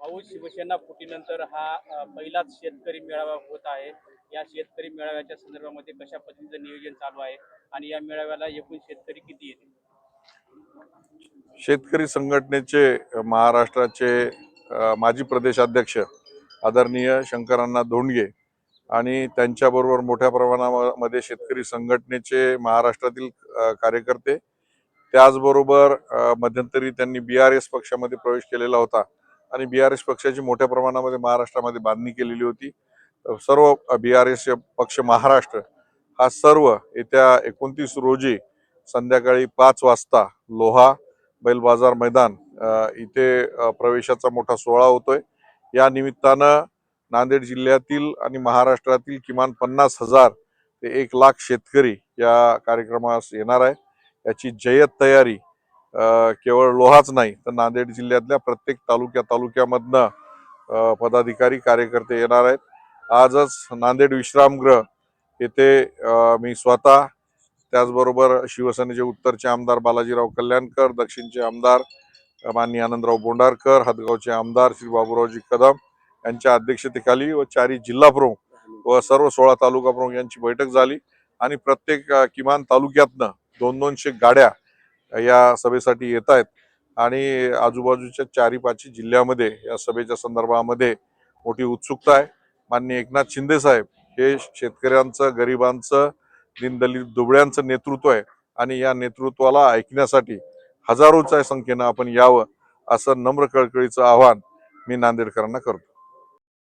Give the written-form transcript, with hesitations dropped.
भाऊ शिवसेना फुटीनंतर हा पहिलाच शेतकरी मेळावा होत आहे। या शेतकरी मेळाव्याच्या संदर्भामध्ये कशा पद्धतीचं नियोजन चालू आहे आणि या मेळाव्याला एकूण शेतकरी किती येतील? शेतकरी संघटनेचे महाराष्ट्राचे माजी प्रदेशाध्यक्ष आदरणीय शंकरअण्णा धोंडगे आणि त्यांच्याबरोबर मोठ्या प्रमाणामध्ये शेतकरी संघटनेचे महाराष्ट्रातील कार्यकर्ते, त्याचबरोबर मध्यंतरी त्यांनी BRS पक्षामध्ये प्रवेश केलेला होता आणि BRS पक्षाची मोठ्या प्रमाणामध्ये महाराष्ट्रामध्ये बांधणी केलेली होती। सर्व BRS पक्ष महाराष्ट्र हा सर्व येत्या 29 रोजी संध्याकाळी 5 वाजता लोहा बैल बाजार मैदान इथे प्रवेशाचा मोठा सोहळा होतोय। या निमित्तानं नांदेड जिल्ह्यातील आणि महाराष्ट्रातील किमान 50,000 ते 1,00,000 शेतकरी या कार्यक्रमास येणार आहे। याची जय्यत तयारी केवळ लोहाच नाही तर नांदेड जिल्ह्यातल्या प्रत्येक तालुक्यामधनं पदाधिकारी कार्यकर्ते येणार आहेत। आजच नांदेड विश्रामगृह येथे मी स्वतः, त्याचबरोबर शिवसेनेचे उत्तरचे आमदार बालाजीराव कल्याणकर, दक्षिणचे आमदार माननीय आनंदराव बोंडारकर, हदगावचे आमदार श्री बाबूरावजी कदम यांच्या अध्यक्षतेखाली व 4 जिल्हा प्रमुख व सर्व 16 तालुका प्रमुख यांची बैठक झाली आणि प्रत्येक किमान तालुक्यातनं 200-200 गाड्या या सभेसाठी येत आहेत आणि आजूबाजूच्या 4-5 जिल्ह्यामध्ये या सभेच्या संदर्भामध्ये मोठी उत्सुकता आहे। माननीय एकनाथ शिंदे साहेब हे शेतकऱ्यांचं, गरिबांचं, दीनदलित दुबळ्यांचं नेतृत्व आहे आणि या नेतृत्वाला ऐकण्यासाठी हजारोच्या संख्येनं आपण यावं असं नम्र कळकळीचं आवाहन मी नांदेडकरांना करतो।